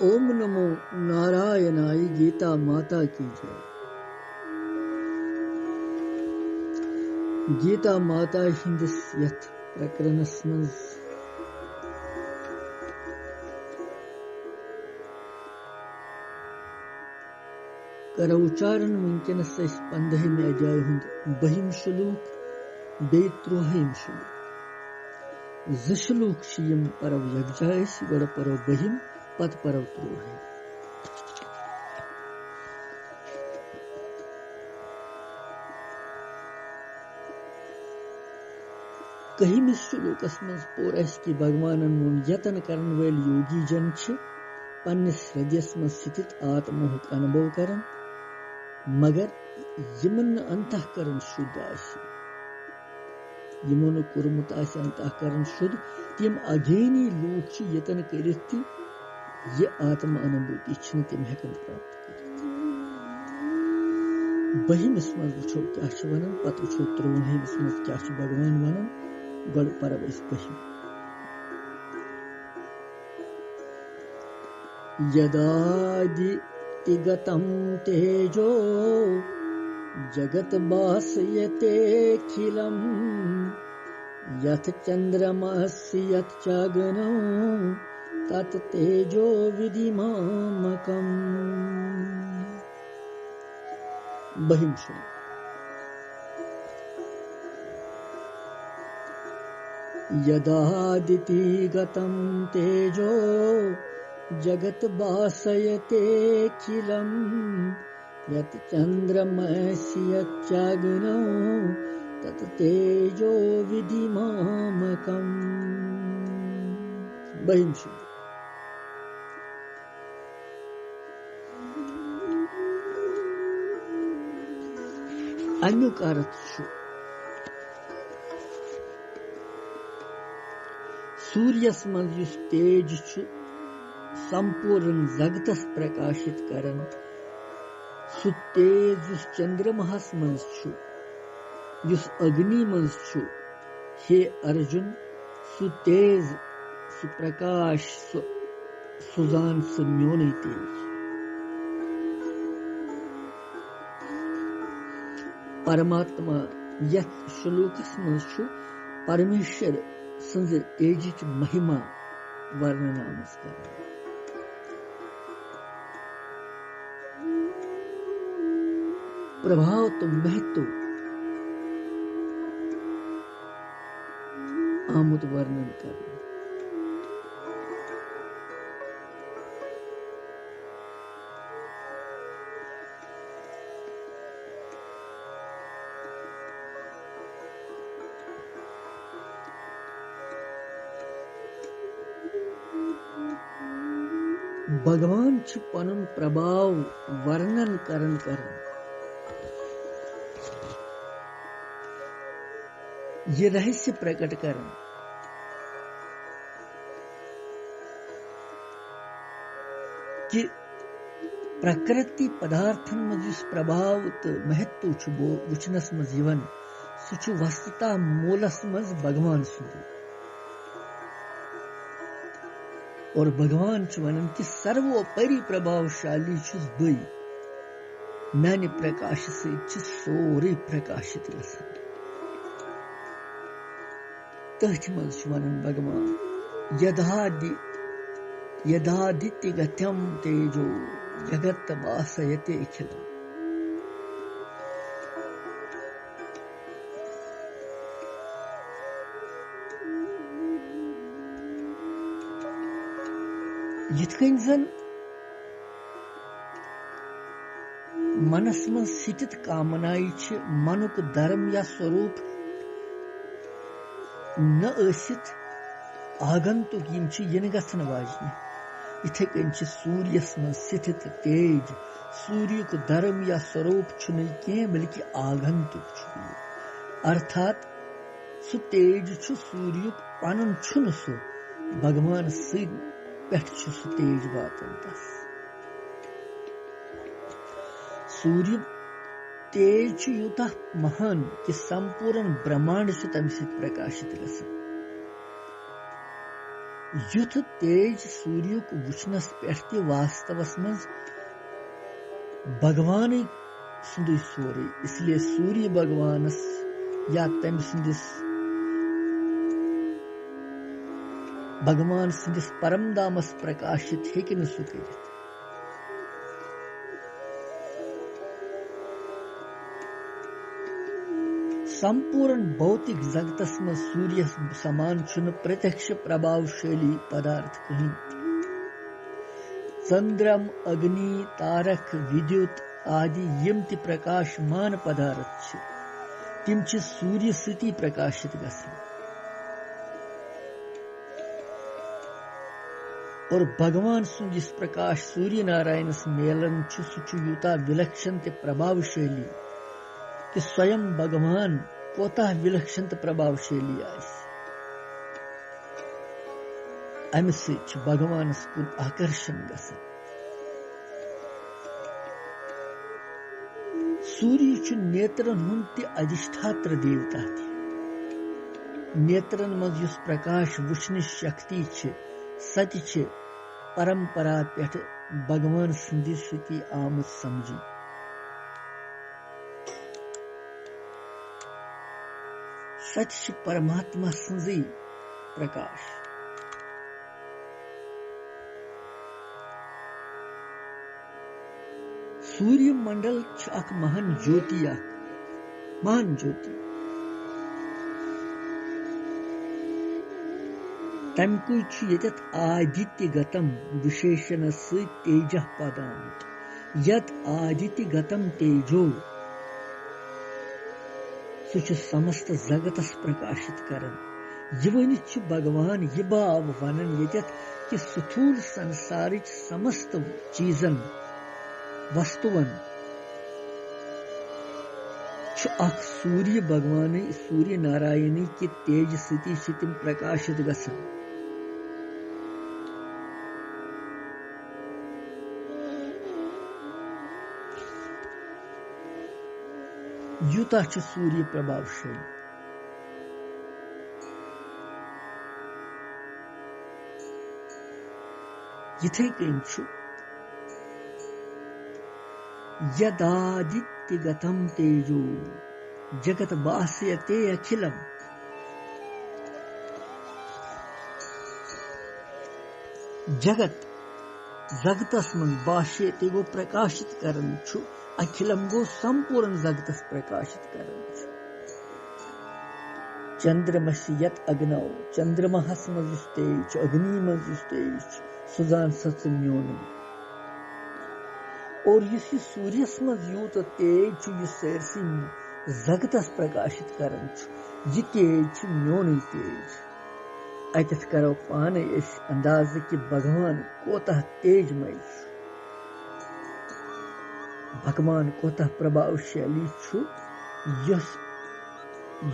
ओम नमो नारायणाय गीता माता की जय। गीता माता हिंदिस यथ प्रकरणस मज करो उच्चारण वंकनस 15 अध्याय हुंद 2 श्लोक बे 3 श्लोक ज श्लोक यम परव यकजा गड परव 2 पत परव 3 कहिमिस श्लोकस मज पोर कि भगवानन वोन यतन करन वल योगी जन पन्निस हृदयस मज स्थित आत्मोहक अनुभव करन मगर यमन अंतःकरण शुद्ध आसि यमन कुरमुत आसि अंतःकरण शुद्ध तिम अज्ञानी लोक यतन करित ये आत्म अनुभूति तिम हेकन प्राप्त करित। 2 मज वुछो क्या वनन पत वुछो 3 मज क्या भगवान वनन गड परव 2 यदादितिगतं तेजो जगत भासयतेऽखिलं यथ चन्द्रमसि यत् चाग्नो तत् तेजो विधिमामकम्। 2 श्लोक यदादितिगतं तेजो जगत भासयतेऽखिलं यत् चन्द्रमसि यच्चाग्नो तत् तेजो विधिमामकम्। 2 श्लोक अमुक अर्थ सूर्यस मज युस तेज संपूर्ण जगतस प्रकाशित करन सु तेज युस चंद्रमहस मज युस अग्नि मज हे अर्जुन सु तेज सु प्रकाश सुजान सु म्योन तेज। परमात्मा यथ श्लोकस मज परमेश्वर संज तेजिच महिमा वर्णन नमस्कार। प्रभाव तो महत्व आमुद वर्णन कर। भगवान पनुन प्रभाव वर्णन करन ये रहस्य प्रकट करन कि प्रकृति पदार्थन मज प्रभाव तो महत्व वुचनस मज सु वस्तुता मूलस मज भगवान सुंद और भगवान वनन कि सर्वोपरि प्रभावशाली बई मैंने प्रकाश से सोरे प्रकाशित गसान तथ मज वनन भगवान यदादित्यगत्यम तेजो जगत भासयते अखिलम। यिथकन जन मनस मज स्थित कामनाई मनुक धर्म या स्वरूप न आगंतुक इन गन वाजन इथे कन सूर्यस मज स्थित तेज सूर्य धर्म या स्वरूप कह बल्कि आगंतुक अर्थात सु तेज सूर्य पन सु भगवान सु तेज वातन तस सूर्य तेज यूता महान कि संपूर्ण ब्रह्मांड तम प्रकाशित गसन युथ तेज सूर्युक वुचनस पेठ ते वास्तवस मज भगवान सुंदे सोरे, इसलिए सूर्य भगवानस या तम सुंदिस भगवान सुंदिस परम दामस प्रकाशित हेकिन सु करित। संपूर्ण भौतिक जगतस में सूर्य समान छुन प्रत्यक्ष प्रभावशाली पदार्थ कहीं। चंद्रम, अग्नि, तारक, विद्युत आदि यम ति प्रकाशमान पदार्थ छ, तिम छ सूर्य सती प्रकाशित गसन। और भगवान सुन जिस प्रकाश सूर्य नारायण मेलन छ सु छ युता विलक्षण ते प्रभावशाली कि स्वयं भगवान कोता विलक्षण ते प्रभावशाली आस। अमि सच भगवान कुन आकर्षण गसन। सूर्य छु नेत्रन हुन ते अधिष्ठात्र देवता थे। नेत्रन मज युस प्रकाश वुचन शक्ति छ सच छ परंपरा पेठ भगवान सुंदी सुती आमद समझी। सच छ परमात्मा संजी प्रकाश। सूर्य मंडल छ अक महान ज्योति, महान ज्योति। तमकु छ यत आदित्य गतम विशेषण से तेज पदम, यत आदित्य गतम तेजो सुच समस्त जगतस प्रकाशित करन। यवनि छ भगवान ये भाव वनन यत कि स्थूल संसारिक समस्त चीजन वस्तुवन छ अख सूर्य भगवान सूर्य नारायण की तेज स्थिति तिम प्रकाशित गसन। युता छ सूर्य प्रभावशाली। यथे कन छु यदादित्य गतम तेजो जगत भास्यते अखिलम। जगत जगतस मन भाष्यते गो प्रकाशित करन छु, अखिलम गो संपूर्ण जगतस प्रकाशित करन छु। चंद्रमसि यत अग्नौ, चंद्रमहस मज युस तेज, अग्नि मज युस तेज सुजान सच म्योन। और युस सूर्यस मज यूत तेज छु युस सरसी जगतस प्रकाशित करन छु, यह तेज छु म्योन तेज। अतथ करो पाने इस अंदाज कि भगवान कोता तेजमय छु, भगवान कोता प्रभावशाली छु,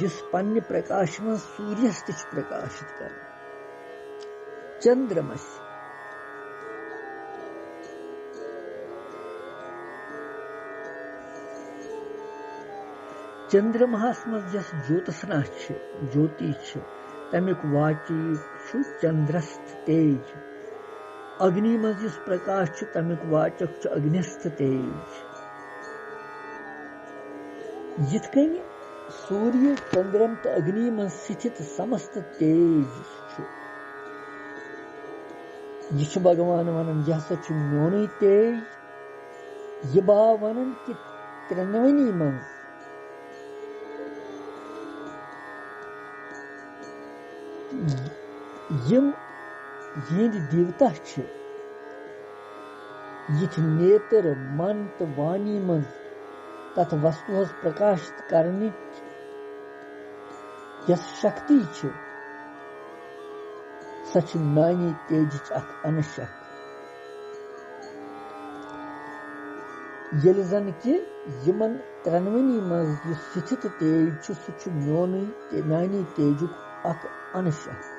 यस पन्य प्रकाश में सूर्यस तिच प्रकाशित कर। चंद्रमस चंद्रमहस मज यस ज्योत्सना छ, ज्योति छ, तमिक वाची छु चंद्रस्थ तेज। अग्नि मज युस प्रकाश छु तमिक वाचक छु अग्निस्थ तेज। यिथकन सूर्य चंद्रम तो अग्नि में स्थित समस्त तेज छु, यह भगवान वनन यह छु म्योन तेज। यह बा वनन कि त्रिनवनी मन यम यद देवता छ, यथ नेत्र मन तो वाणी मन तथ वस्तु प्रकाशित करने यस शक्ति छ, सच नानी तेज अख अनशक। यलि जन कि यमन त्रिनवनी मज स्थित तेज छ सु म्योन नानी तेजुक अख अनशक।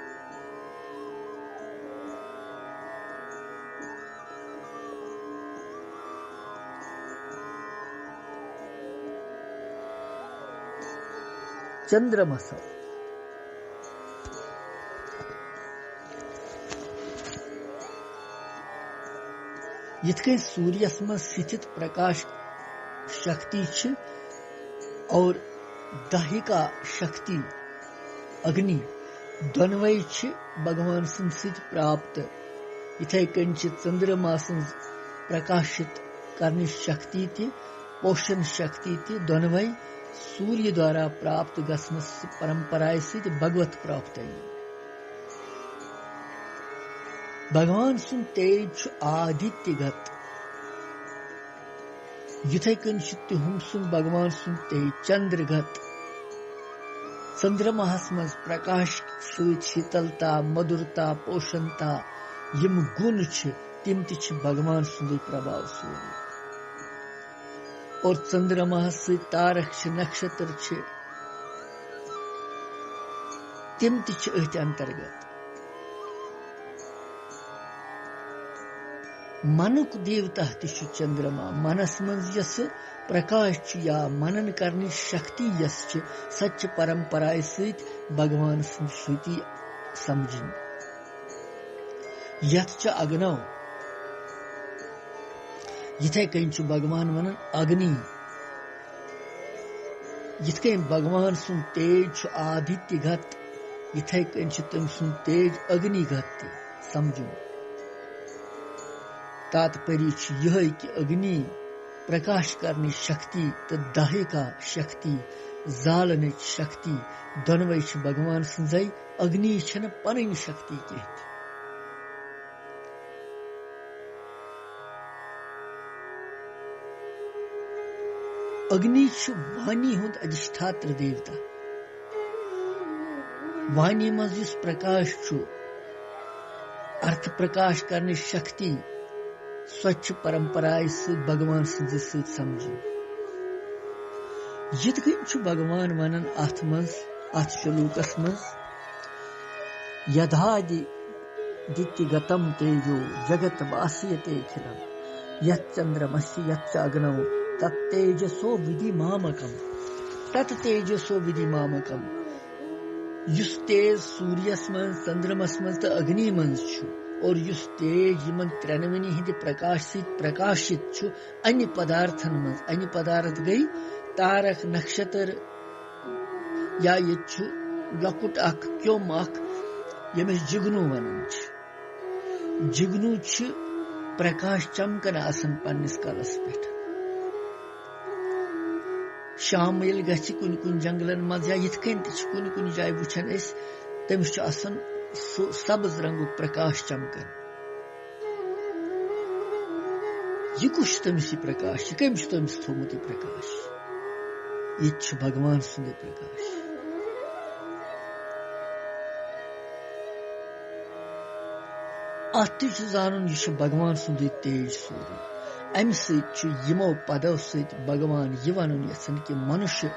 चंद्रमस यिथकन सूर्यस मं स्थित प्रकाश शक्ति छ और दाहिका शक्ति अग्नि दोनवै छ भगवान सद प्राप्त। इथे कन चंद्रमा प्रकाशित करने शक्ति ति पोषण शक्ति ति दोनवै सूर्य द्वारा प्राप्त गसनस परंपराय सद भगवत प्राप्त। भगवान सुन तेज आदित्यगत युथे कन तुम सुन भगवान सुन तेज चंद्रगत। चंद्रमाहस मज प्रकाश सहित शीतलता मधुरता पोषणता यम गुण तिम ति भगवान सुंद प्रभाव सूर्य। और चंद्रमाहस सहित तारक नक्षत्र तिम ति अथ अंतर्गत। मनुक देवता तिश चंद्रमा मनस मज यस प्रकाश या मनन करने शक्ति यस सच परंपराय सहित भगवान श्रुति समझन। यथ अग्नौ यथे कन भगवान वन अग्नि यथ भगवान सुन तेज आदित्यगत यथे कन तम सुन तेज अग्निगत समझन। तात्पर्य यह कि अग्नि प्रकाश करने शक्ति तो दाहिका शक्ति जालने शक्ति दोनवै भगवान सै। अग्नि छन पन शक्ति कह। अग्नि वाणी हुंद अधिष्ठात्र देवता। वाणी मज प्रकाश अर्थ प्रकाश करने शक्ति स्वच्छ परंपराय भगवान सद समझ। यिथकन भगवान वनन अथ श्लोकस मज यदादित्यगतम तेजो जगत वास्यते खिलम यच्चंद्रमस्य यच्च अग्नौ तत्तेजसो विधिमामकम। तत्तेजसो विधिमामकम युस तेज सूर्यस मज चंद्रमस मज तो अग्नि मज और युस तेज यमन त्रेनवनी हिंद प्रकाश प्रकाशित अन्य पदार्थन मज। अन्य पदार्थ गई तारक नक्षत्र या ये लकुट अख क्योम अख यमिस जिग्नु वनन। जिग्नु प्रकाश चमकन आसन पन्निस कलस पेठ। शाम येल गछि कुन कुन जंगलन मज या यिथकन ति कुन कुन जाय वुछन एस तमिस आसन सब्ज रंगु प्रकाश चमकन। यह कुछ तमिस प्रकाश कमिस तमिस थोमुत प्रकाश। यह भगवान सुंद प्रकाश। अत जानुन यह भगवान सुंद तेज सूर्य। अमि समो पदों सहित भगवान यह वन यन कि मनुष्य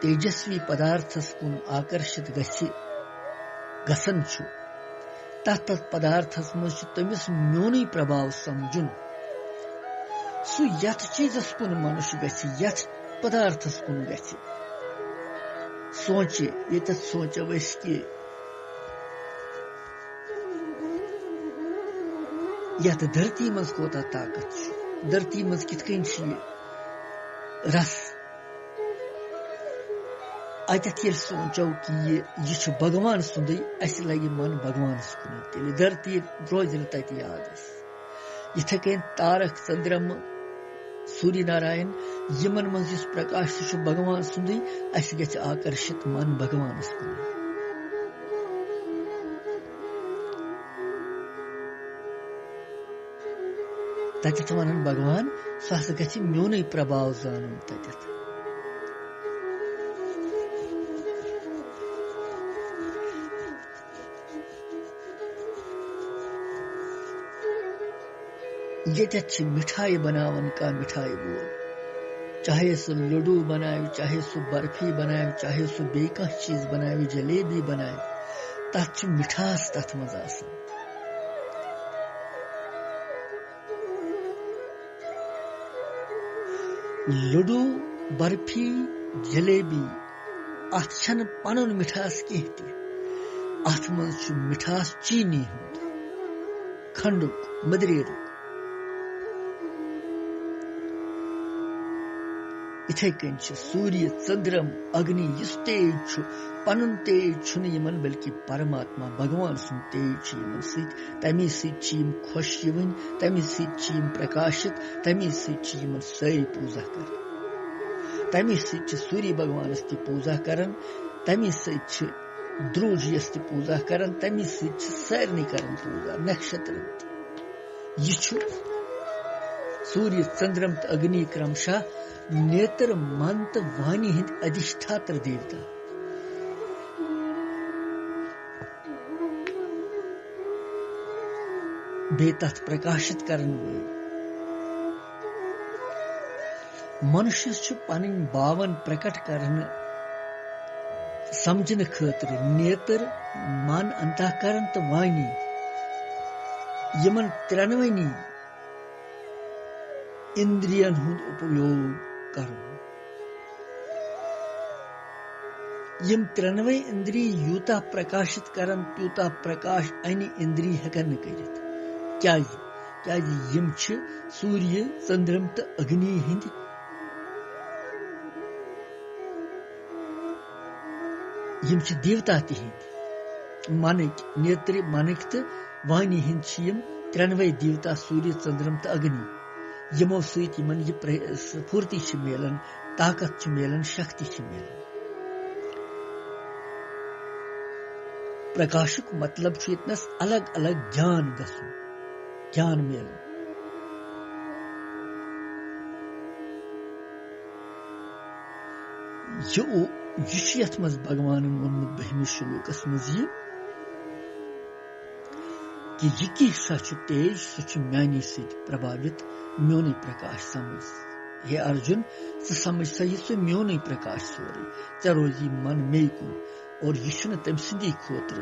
तेजस्वी पदार्थस कुन आकर्षित गसन तथ पदार्थस मज तमिस म्योन प्रभाव समझुन। सु यथ चीजस कुन मनुष्य गथ पदार्थस कुन गथ सोचे ये सोचो कि यथ धरती मज कोता ताकत धरती मज कितकन रस अत ये सोचो कि यह भगवान सुंद अस लगे मन भगवान कुन तेल धरती रोज तत याद। इथे कन तारक चंद्रमा सूर्य नारायण यमन मज प्रकाश भगवान सुंद अस गछ आकर्षित मन भगवान कुन। तत वन भगवान सह गछ म्योन प्रभाव जान तत। ये मिठाई बनावन का मिठाई बोल चाहे सो लड्डू बनाए चाहे सो बर्फी बनाए चाहे सो बेका चीज बनाए जलेबी बनाए तथ मिठास तथ मज आसन। लड्डू बर्फी जलेबी अथ छन पनुन मिठास कह अथ मज मिठास चीनी हुंद खंडुक मदरेरुक इथे कन सूर्य चंद्रम अग्नि इस तेज पनुन तेज यमन बल्कि परमात्मा भगवान सुन तेज यमन तमी सम खुश यवन तमी सम प्रकाशित तमी सम सारी पूजा कर तमी सूर्य भगवान ती पूजा करन तमी ध्रुवजियस ती पूजा करन तमी सारे करन पूजा नक्षत्र यह सूर्य चंद्रम तो अग्नि क्रमशः नेत्र मन तो वाणी हिंद अधिष्ठात्र देवता बेतथ प्रकाशित करन वोल मनुष्य पन बावन प्रकट करन समझन खतर नेत्र मन अंतःकरण तो वाणी यमन त्रेनवनी इंद्रियन हुंद उपयोग कर यम त्रेनवे इंद्रिय यूता प्रकाशित करन त्यूता प्रकाश अन इंद्रिय हेकन कर क्या यम सूर्य चंद्रम तो अग्नि हिंद यम देवता तिंद मनक नेत्र मनक तो वाणी हिंद त्रेनवे देवता सूर्य चंद्रम तो अग्नि यमो समन यह स्फूर्ति मिलन ताकत मिलन शक्ति मिलन प्रकाशक मतलब इतनस अलग अलग ज्ञान गसुन ज्ञान मिलन यह मज भगवान वोनमुत 12वें श्लोकस मज कि यह कैसा तेज सह मानी सत प्रभावित मोन प्रकाश समझ हे अर्जुन समझ सा यह मोन प्रकाश सोरे ऐ रोजी मन मे कुन और यह तम सदी खोतर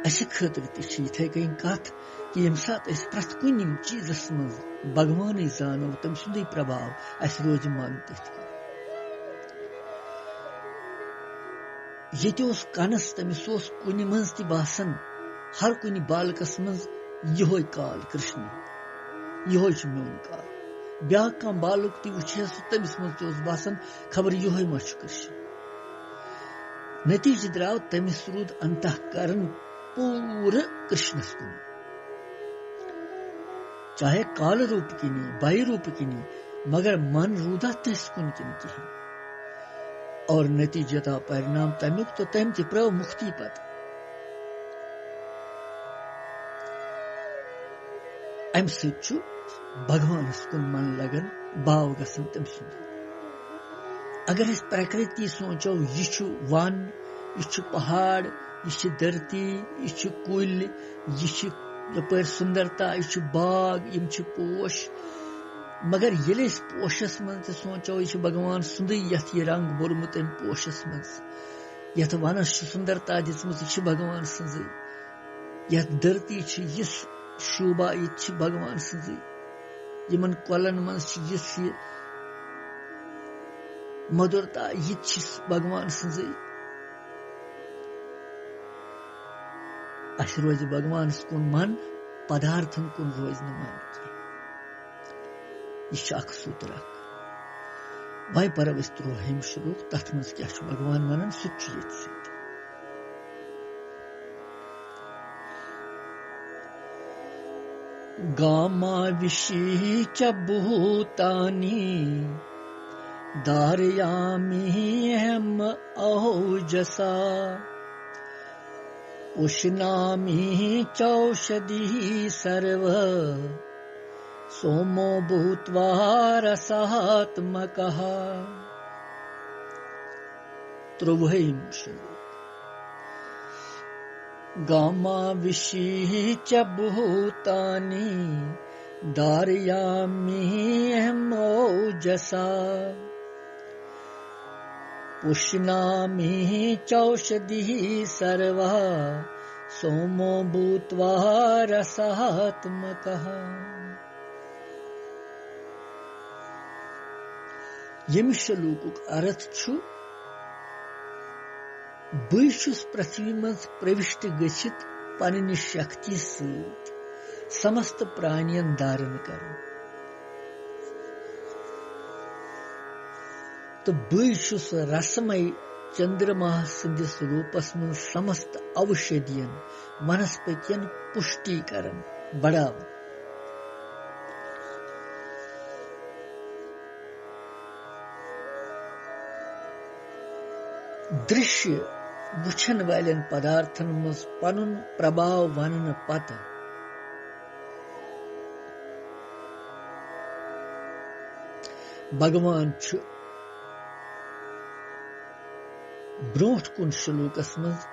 अस खतर थे कन कथ कि यम सात प्रथ कुन चीजस मज भगवान जानो तम सुंद प्रभाव अस रोज मन तथ ये कनस तमिस कुन मज बासन हर कुन बालकस मज यह काल कृष्ण यह मोन काल ब्या कह बालक तुहे तमिस मज बासन खबर यह मा कृष्ण नतीज द्राव तमिस रूद अंतःकरण पूरे कृष्णस कुन चाहे काल रूप किनी बाह्य रूप किनी मगर मन रूदा तस कुन किन कहीं और नतीजता परिणाम तमुक तो तम प्रव मुक्ति पत अम भगवान कुन मन लगन भाव गसन तम सुंद अगर इस प्रकृति सोचो यह वन यह पहाड़ यह धरती यह कुल यह यपर सुंदरता यह बाग यम पोश मगर ये पोशस मज सोचो यह भगवान सुंद यथ यह रंग बोरमुत अम पोशस मज यथ वनस सुंदरता दिसम यह भगवान सज यथ धरती यह शोभा यह भगवान सज यमन कोलन मज यह मधुरता यह भगवान सज अस रोज भगवान कुन मन पदार्थन कुन रोज न मन यह सूत्र वह पर 13वें श्लोक तथ मज क्या भगवान वन सह गामा विशी च भूतानि धारयामि हम औजसा उष्णामि चौषधि सर्व सोमो भूत्वा रसात्मकः 13वें श्लोक गामा विशी च भूतानि धारयामि हम औजसा पुष्णामि चौषधिः सर्वः सोमो भूत्वा रसात्मकः यम श्लोक अर्थ छु बस पृथ्वी मज प्रविष्ट गच्छित पन्नि शक्ति सत समस्त प्राणियन धारण कर तो बस रसमय चंद्रमा संदिस रूपस मन समस्त औषधियन वनस्पतियन पुष्टि करन बढ़ाव दृश्य वुछन वालन पदार्थन मज पनुन प्रभाव वनन पत भगवान ब्रोट कुन श्लोकस मज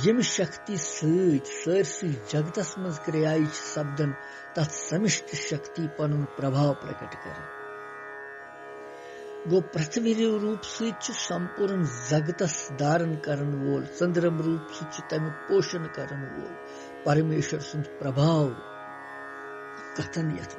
यम शक्ति सरसी जगतस मज क्रियाई सपदन तत् समिष्ट शक्ति पनुन प्रभाव प्रकट कर गो पृथ्वी रूप से संपूर्ण जगतस धारण करन वोल चंद्रम रूप से तम पोषण करन वोल परमेश्वर सुंद प्रभाव कथन यथ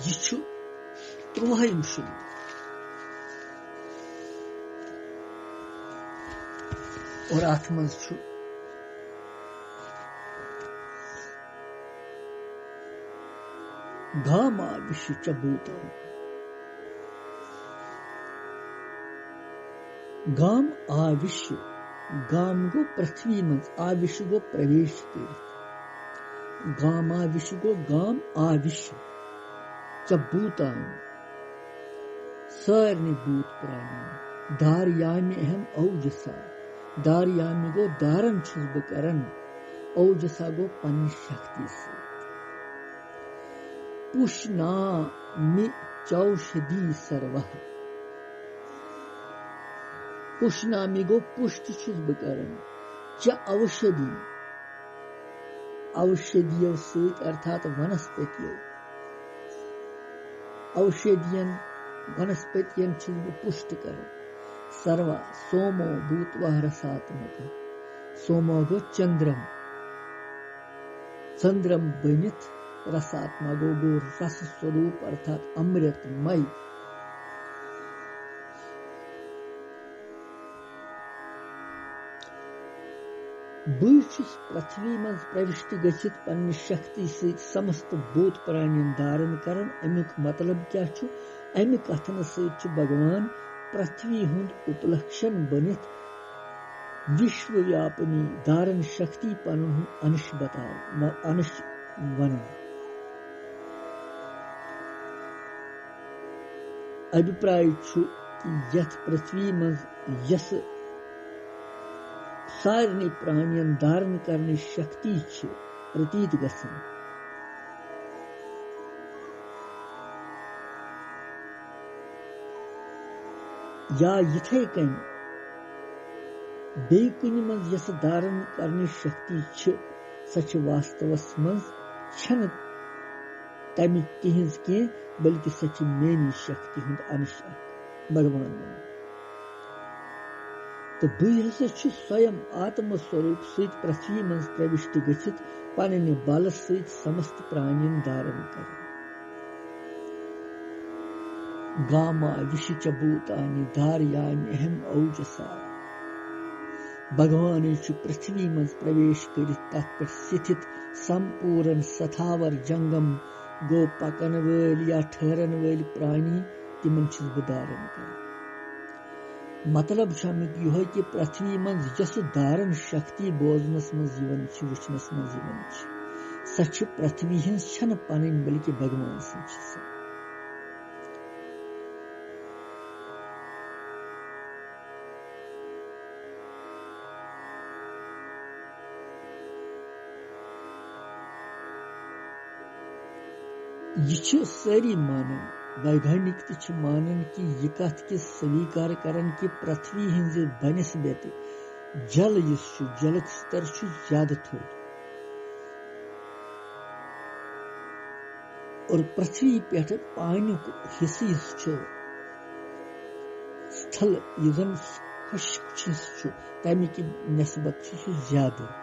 यह त्रुहम श्लोक और अथ मज गाम आविश्य च भूतानि गाम आविश्य गाम गो पृथ्वी मज आविश्य गो प्रवेश कर गाम आविश्य गो गाम आविश्य च भूतानि सारनि भूत प्राणी धारयामि अहम औजसा धारयामि गो धारण छुस बह करन औजसा गो पन्नि शक्ति से पुष्णामि चौषधि सर्वः पुष्णामि गो पुष्ट छुस बह करन च औषधि औषधियों सहित अर्थात वनस्पतियों औषधियन वनस्पतियन छुस बह पुष्ट करन सर्व सोमो भूत्वा रसात्मक सोमो गो चंद्रम बनित रसात्मा गो रस स्वरूप अर्थात अमृतमय बस पृथ्वी मज प्रविष्ट गच्छित पन्नि शक्ति सहित समस्त भूत प्राणियन धारण करन अमुक मतलब क्या छु अमि कथन सहित भगवान पृथ्वी हुंद उपलक्षण बनित विश्वव्यापिनी धारण शक्ति पनुन अंश बताओ अंश वन अभिप्राय छु कि यथ पृथ्वी मज यस सारनी प्राणियन धारण करने शक्ति छ प्रतीत गसन या यथे कन बे कुन मज यस धारण करने शक्ति छ सच वास्तवस मज छन तमि किहिंस के बल्कि सच मेनी शक्ति हुंद अंश भगवान तो बस स्वयं आत्म स्वरूप सहित पृथ्वी मज प्रविष्ट गच्छित पन्नि बल सहित समस्त प्राणियन धारण कर गामा विशिच भूतानि धारयामि अहम औजसा भगवान पृथ्वी मज प्रवेश कर तथ पे स्थित संपूर्ण सथावर जंगम गो पकन वल या ठहरन वल प्राणी तिमन धारण कर मतलब यह कि पृथ्वी मज यस धारण शक्ति बोजनस मज वुचनस मज सच पृथ्वी हिंस छन पन बल्कि भगवान सच यह सारी मानन वैज्ञानिक त मानन कि यह कथ कि स्वीकार करन कि पृथ्वी हिंज बनस्बत जल जल स्तर ज्यादा थोद और पृथ्वी पे पानी हिस्से स्थल यह खुश्क तमिक नस्बत ज्यादा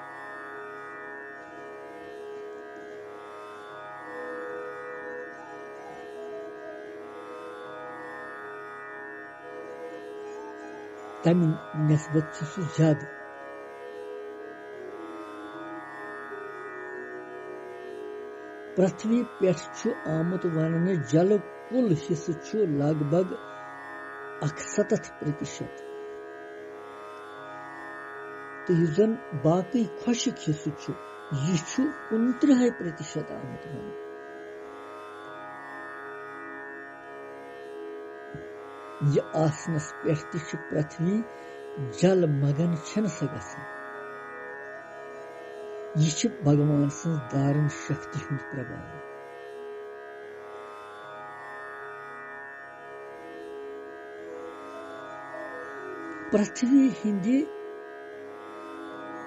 तमि निस्बत सु ज्यादा पृथ्वी पेठ आमुत वन जल कुल हिस्स लगभग 71%। तो यह जन बाकी खुशक हिस्स 29% आमुत वन। यह आसनस पेठ पृथ्वी जल मगन छन स गसान। यह भगवान सं दारन शक्ति हुंद प्रभाव। पृथ्वी हिंदी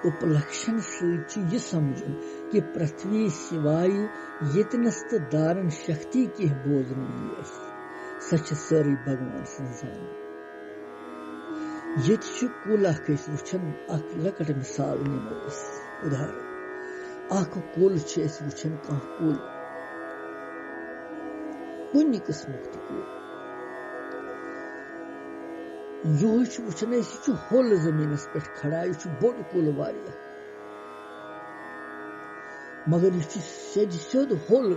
उपलक्षण सह यह समझुन कि पृथ्वी सिवाय यतनस तो दारन शक्ति की बोजन सच सारी भगवान संजान। ये कुल वुचन लकट मिसाल निमो उदाहरण कुल वुचन कह कुल कुन किस्मुक कुल यह वुचन होल जमीनस पे खड़ा यह बोड़ कुल वारिया मगर यह सेद सेद होल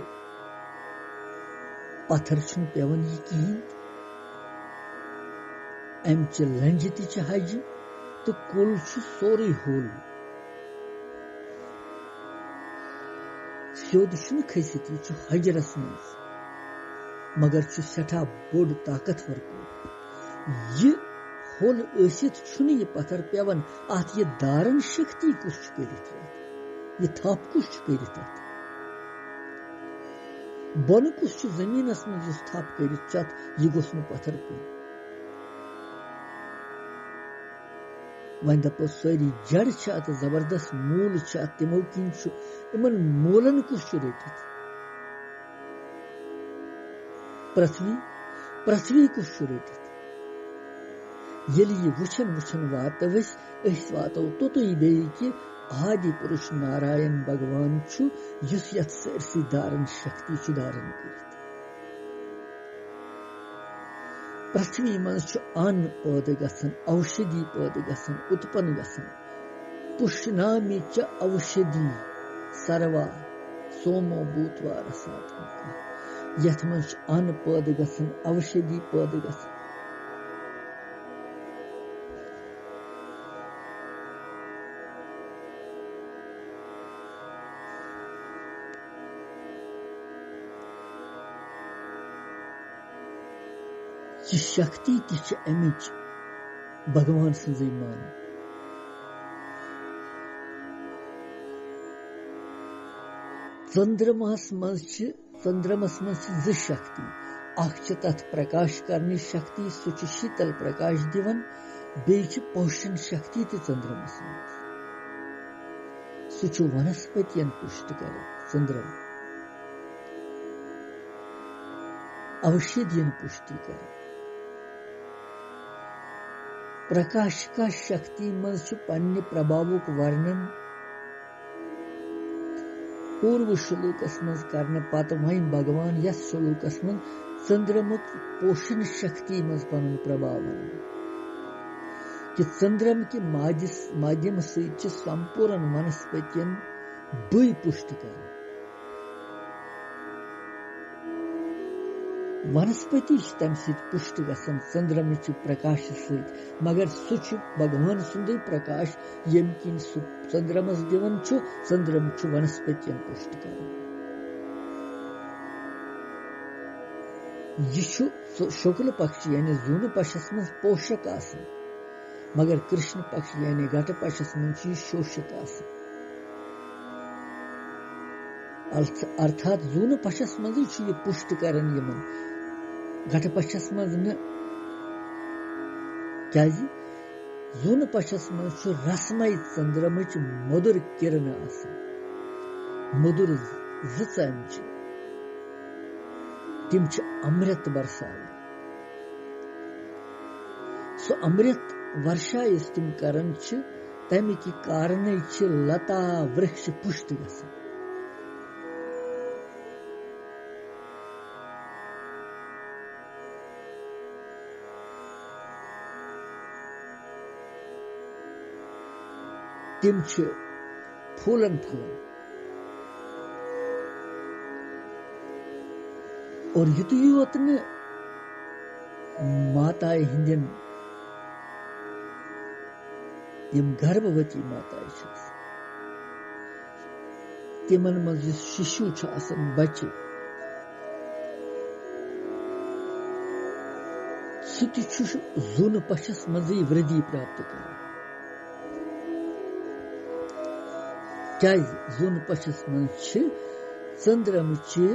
पत्थर पेवन यह कहीं अमच लंज तज तो कुल सोरे होल सेद खसित यह हजरस मज मगर सठा बोड़ ताकतवर कुल यह होल यह पत्थर पेवन अत यह दारन शक्ति कुछ कर यह थप कुछ कर बन कुछ जमीनस मज थप कर चत यह गोस पत्थर पे वन दपो सारी जड़ अत जबरदस्त मूल तमो किन इन मूलन कुछ रटित पृथ्वी कुछ रटित यह वुचन वातो वातो तोतु बे कि आदि पुरुष नारायण भगवान यत सरसी दारन शक्ति धारण कर पृथ्वी मज अन्न पैदा गसन औषधि पैदा गसन उत्पन्न गसन पुष्णामि च औषधि सर्वा सोमो भूत्वा रसात्मक यथ मज अन्न पैदा गसन औषधि पैदा गसन यह शक्ति अमिच भगवान सज मान चंद्रमस मज ज शक्ति तथ प्रकाश करने शक्ति सह शीतल प्रकाश दिवन बे पोषण शक्ति चंद्रमस मज सह वनस्पतियन पुष्ट कर चंद्रम औषधियन पुष्टि कर प्रकाश का शक्ति मज पन्ने प्रभावुक वर्णन पूर्व श्लोकस मज करने पत वन भगवान यस श्लोकस मज चंद्रमुक पोषण शक्ति मज पन प्रभाव कि चंद्रम के माध्यम से संपूर्ण वनस्पतियन बे पुष्ट कर वनस्पति तम पुष्ट गसन चंद्रम प्रकाश सहित मगर सह भगवान सुंद प्रकाश यम किन चंद्रमस दिवन चंद्रम वनस्पतियन पुष्ट कर यह शुक्ल पक्ष यानी जून पक्षस मज पोषक आसन मगर कृष्ण पक्ष यानी घट पक्षस मज शोषक आसन अर्थात जून पक्षस मज पुष्ट करन यमन घट पक्षस मज न क्या जून पक्षस मज रसमय चंद्रमच मधुर किरण आसन मधुर जमच तिम अमृत बरसा सो अमृत वर्षा तिम करन तमिक कारण लता वृक्ष पुष्ट गसन तिम छ फूलन फलन और युत योत न माताए हिंदन यम गर्भवती माताए छ तिमन मज शिशु छ आसन बच्चे सुति छ जुन पशस मजी वृद्धि प्राप्त कर क्या जुन पशस मन छ चंद्रम छ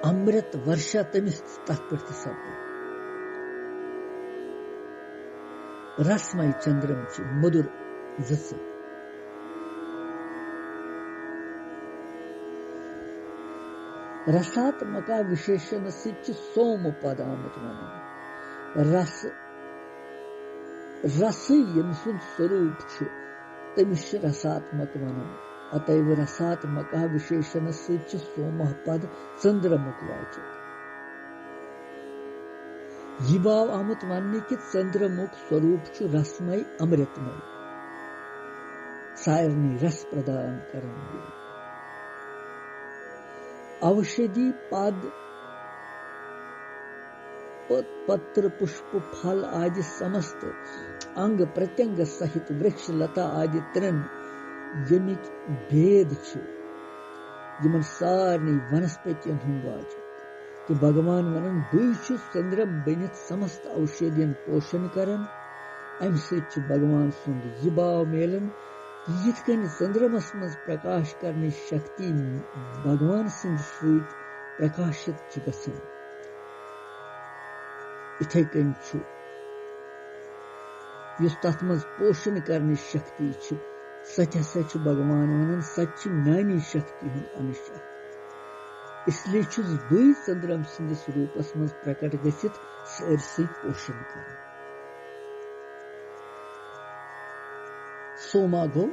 अमृत वर्षा तमिस तथ पे सब रसमय चंद्रम छ मधुर जस रसात्मका विशेषण सिच सोम पदामत रस रस यम सुन स्वरूप छ तमिस रसात्मक वनम अतएव रसात्मका विशेषण सिच सोम पद चंद्रमुख वाचक यह भाव आमुत मानने कि चंद्रमुख स्वरूप छ रसमय अमृतमय सायरनी रस प्रदान करने औषधि पद पत्र पुष्प फल आदि समस्त अंग प्रत्यंग सहित वृक्ष लता आदि तृण यमिक भेद छ यमन सारनी वनस्पतियन हुंद वाच कि भगवान वनन बई छ चंद्रम बनित समस्त औषधियन पोषण करन अम सच भगवान सुंद यह भाव मेलन यिथ कन चंद्रमस मज प्रकाश करने शक्ति भगवान सिंध सूत प्रकाशित छ गसन इथे कन छ युस तथ मज पोषण करने शक्ति छ सच सच भगवान वनन सच नानी शक्ति हुन अंश इसलिए छुस बई चंद्रम सिंध स्वरूपस मज प्रकट गसित सरसी पोषण कर सोमा गो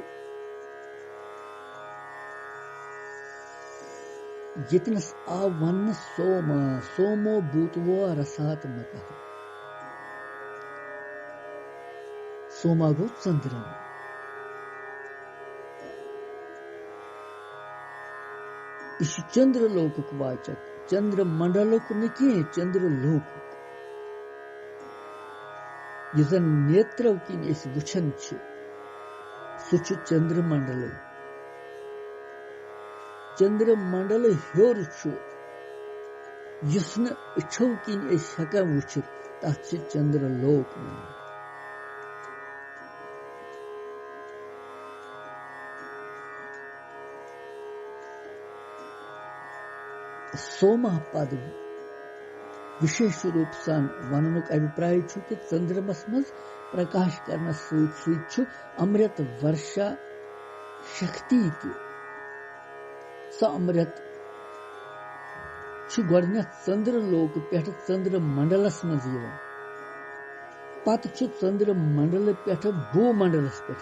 जितनस आवन सोमा सोमो भूतवो रसात्मक सोमा गो चंद्रम इस चंद्र लोक वाचक चंद्र मंडलक नकी चंद्र लोक यजन नेत्र किन इस वुछन छ सुच चंद्र मंडल ह्योर छ युसन इच्छो किन इस हका वुछ तथ चंद्र लोक सोमा पद विशेष रूप से वननुक अभिप्राय छु कि चंद्रमस मज प्रकाश करना सत अमृत वर्षा शक्ति ति स अमृत चंद्र लोक पे चंद्र मंडलस मज पत चंद्र मंडल पे भूमंडलस पे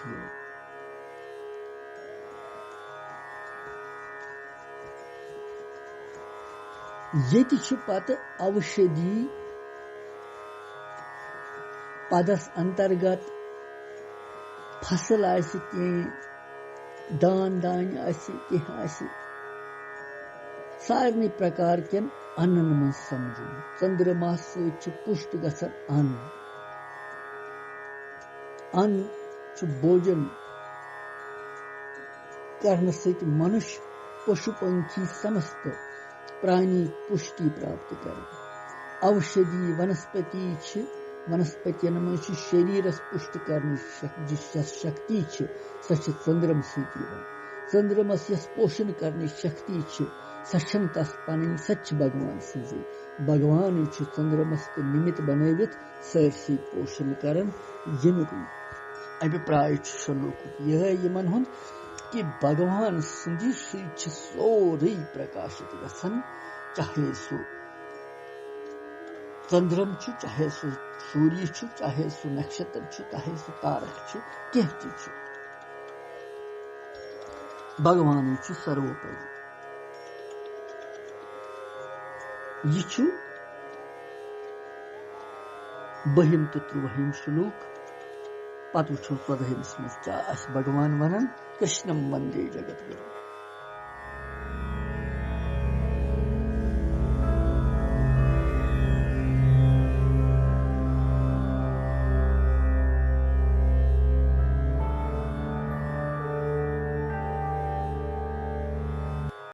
येति छ पत औषधि पदस अंतर्गत फसल आसि के दान दान आसि के आसि सारनी प्रकार के अन्नन मन समझू चंद्रमा सच पुष्ट गसन अन्न छु भोजन करने सहित मनुष्य पशु पंछी समस्त प्राणी पुष्टि प्राप्त कर औषधि वनस्पति छ वनस्पतियन मज शरीर पुष्ट करने शक्ति छ सच चंद्रम सती चंद्रमस यस पोषण करने शक्ति छ सचन तस पन सच भगवान सजी भगवान छ चंद्रमस के निमित्त बनवित सरसी पोषण करन यमुक अभिप्राय श्लोक यह यमन हुन कि भगवान सजी सोरी प्रकाशित गसन चाहे सु चंद्रम छु चाहे सु सूर्य छु चाहे सु नक्षत्र छु चाहे सु तारक छु के छु भगवान छु सर्वोपरि यह छु बहिम तो त्रुवहिम श्लोक पत वुचो 14 क्या भगवान वनान कृष्णम वंदे जगत गुरु।